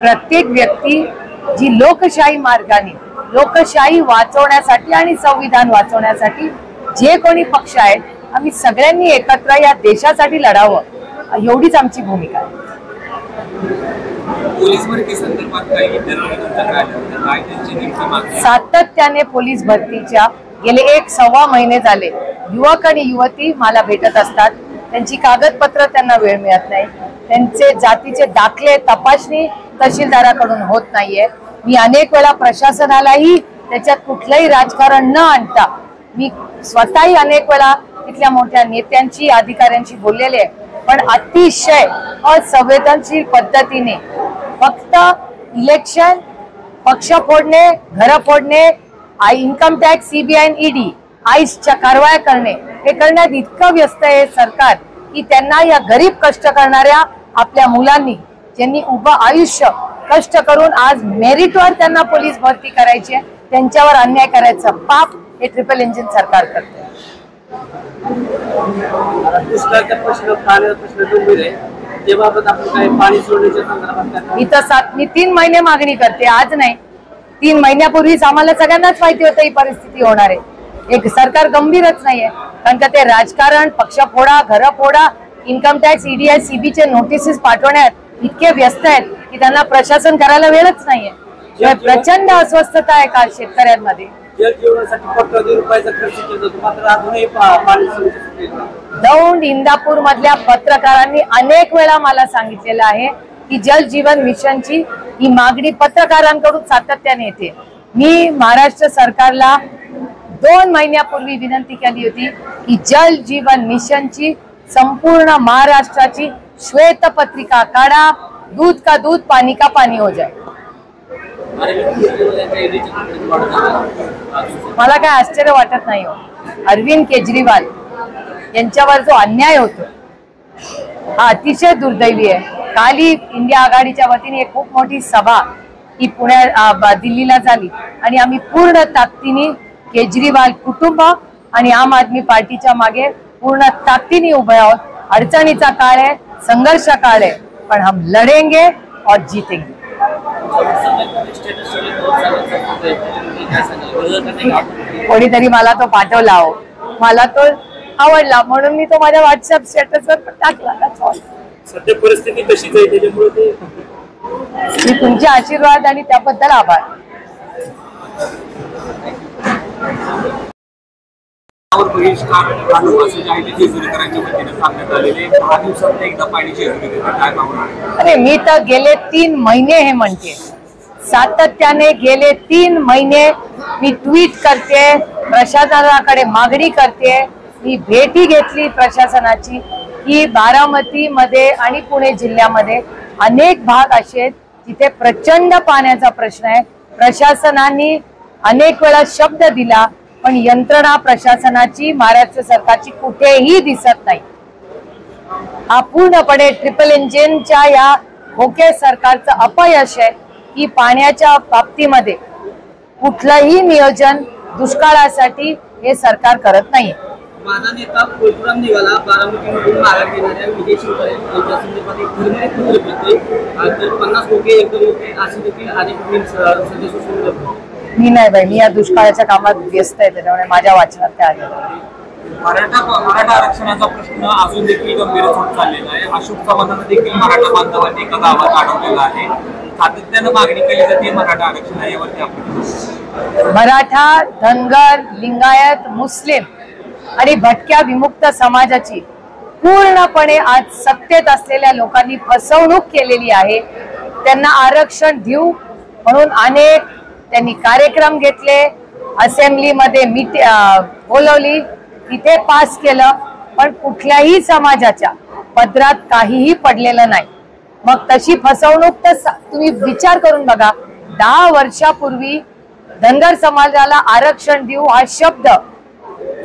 प्रत्येक व्यक्ती जी लोकशाही मार्गाने लोकशाही वाचवण्यासाठी आणि संविधान वाचवण्यासाठी जे कोणी पक्ष आहेत, आम्ही सगळ्यांनी एकत्र या देशासाठी लढावं, एवढीच आमची भूमिका आहे. पोलीस भरती संदर्भात काही सातत्याने पोलीस भरतीच्या गेले 1-1.25 महिने झाले युवक आणि युवती मला भेटत असतात. त्यांची कागदपत्र त्यांना वेळ मिळत नाही, त्यांचे जातीचे दाखले तपासणी तहसीलदाराकडून होत नाहीये. मी अनेक वेळा प्रशासनालाही त्याच्यात कुठलंही राजकारण न आणता मी स्वतःही अनेक वेळा तिथल्या मोठ्या नेत्यांची अधिकाऱ्यांशी बोललेले आहे, पण अतिशय असंवेदनशील पद्धतीने फक्त इलेक्शन, पक्ष फोडणे, घर फोडणे, इन्कम टॅक्स, सीबीआय आणि ईडी आईसच्या कारवाया करणे हे करण्यात इतकं व्यस्त आहे सरकार की त्यांना या गरीब कष्ट करणाऱ्या आपल्या मुलांनी ज्यांनी उभं आयुष्य कष्ट करून आज मेरिटवर त्यांना पोलीस भरती करायची आहे, त्यांच्यावर अन्याय करायचं पाप हे ट्रिपल इंजिन सरकार करते. मी 3 महिने मागणी करते, आज नाही, 3 महिन्यापूर्वीच आम्हाला सगळ्यांनाच माहिती होतं ही परिस्थिती होणार आहे. एक सरकार गंभीरच नाहीये, कारण का ते राजकारण, पक्ष फोडा, घर फोडा, इन्कम टॅक्स, ईडी, सीबीचे नोटिसेस पाठवण्यात इतके व्यस्त आहेत की त्यांना प्रशासन करायला वेळच नाहीये. प्रचंड अस्वस्थता आहे का शेतकऱ्यांमध्ये. दौंड, इंदापूर मधल्या पत्रकारांनी अनेक वेळा मला सांगितलेलं आहे की जल जीवन मिशनची ही मागणी पत्रकारांकडून सातत्याने येते. मी महाराष्ट्र सरकारला 2 महिन्यापूर्वी विनंती केली होती की जल जीवन मिशनची संपूर्ण महाराष्ट्राची श्वेतपत्रिका काढा, दूध का दूध, पानी का पानी हो जाए. मला काय आश्चर्य वाटत नाही हो. अरविंद केजरीवाल यांच्यावर जो अन्याय होतो हा अतिशय दुर्दैवी आहे. काली इंडिया आघाडीच्या वतीने एक खूप मोठी सभा ही दिल्लीला झाली आणि आम्ही पूर्ण ताकदीने केजरीवाल कुटुंब आणि आम आदमी पार्टीच्या मागे पूर्ण ताकदीने उभे आहोत. अडचणीचा काळ आहे, संघर्ष काळ आहे, पण हम लढेंगे और जीतेंगे. कोणीतरी मला तो पाठवला हो, मला तो आवडला म्हणून मी तो माझ्या व्हॉट्सअप स्टेटसवर टाकला. सध्या परिस्थिती कशीच आहे, त्याच्यामुळे तुमचे आशीर्वाद आणि त्याबद्दल आभार. अरे मी तर गेले 3 महिने हे म्हणते, सातत्याने गेले 3 महिने मी ट्विट करते, प्रशासनाकडे मागणी करते. मी भेटी घेतली प्रशासनाची की बारामती मध्ये आणि पुणे जिल्ह्यामध्ये अनेक भाग असे आहेत जिथे प्रचंड पाण्याचा प्रश्न आहे. प्रशासनाने अनेक वेळा शब्द दिला, पण यंत्रणा प्रशासनाची महाराष्ट्र सरकारची कुठेही दिसत नाही. हा पूर्णपणे ट्रिपल इंजिनच्या या खोके सरकारचं अपयश आहे की पाण्याच्या बाबतीमध्ये कुठलंही नियोजन दुष्काळासाठी हे सरकार करत नाही. माझा नेता कोलपुराम निघाला, बारामतीमधून माघार घेणाऱ्या विजय शिवतारे यांच्या संदर्भात एक घरमध्ये पत्र भेटते, तर 50 लोक एकदम होते असे देखील अनेक सदस्य. मी नाही बाई, मी या दुष्काळाच्या कामात व्यस्त आहे, त्याच्यामुळे माझ्या वाचनात काय आलं. मराठा आरक्षणाचा प्रश्न अजून देखील गंभीर होत चाललेला आहे. अशोक चव्हाणांना देखील मराठा बांधवांनी एका गावात अडवलेला आहे. सातत्यानं मागणी केली जाते मराठा आरक्षण यावरती आपण. मराठा, धनगर, लिंगायत, मुस्लिम आणि भटक्या विमुक्त समाजाची पूर्णपणे आज सत्तेत असलेल्या लोकांनी फसवणूक केलेली आहे. त्यांना आरक्षण देऊ म्हणून अनेक त्यांनी कार्यक्रम घेतले, असेंब्लीमध्ये बोलवली, तिथे पास केलं, पण कुठल्याही समाजाच्या पदरात काहीही पडलेलं नाही. मग तशी फसवणूक तर तुम्ही विचार करून बघा. 10 वर्षापूर्वी धनगर समाजाला आरक्षण देऊ हा शब्द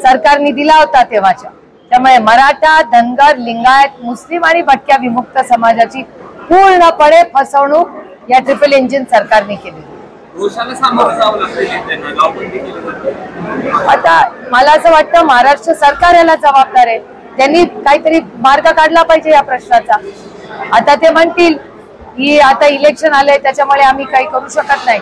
सरकारने दिला होता तेव्हाच्या. त्यामुळे मराठा, धनगर, लिंगायत, मुस्लिम आणि भटक्या विमुक्त समाजाची पूर्णपणे फसवणूक या ट्रिपल इंजिन सरकारने केली. आता मला असं वाटतं महाराष्ट्र सरकार याला जबाबदार आहे. त्यांनी काहीतरी मार्ग काढला पाहिजे या प्रश्नाचा. आता ते म्हणतील की आता इलेक्शन आलंय त्याच्यामुळे आम्ही काही करू शकत नाही,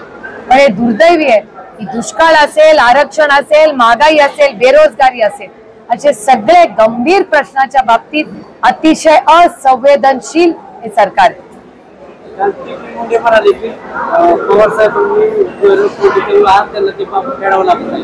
पण हे दुर्दैवी आहे की दुष्काळ असेल, आरक्षण असेल, महागाई असेल, बेरोजगारी असेल, असे सगळे गंभीर प्रश्नाच्या बाबतीत अतिशय असंवेदनशील हे सरकार आहे. पवार साहेबांनी त्यांना ते फेडावं लागत नाही.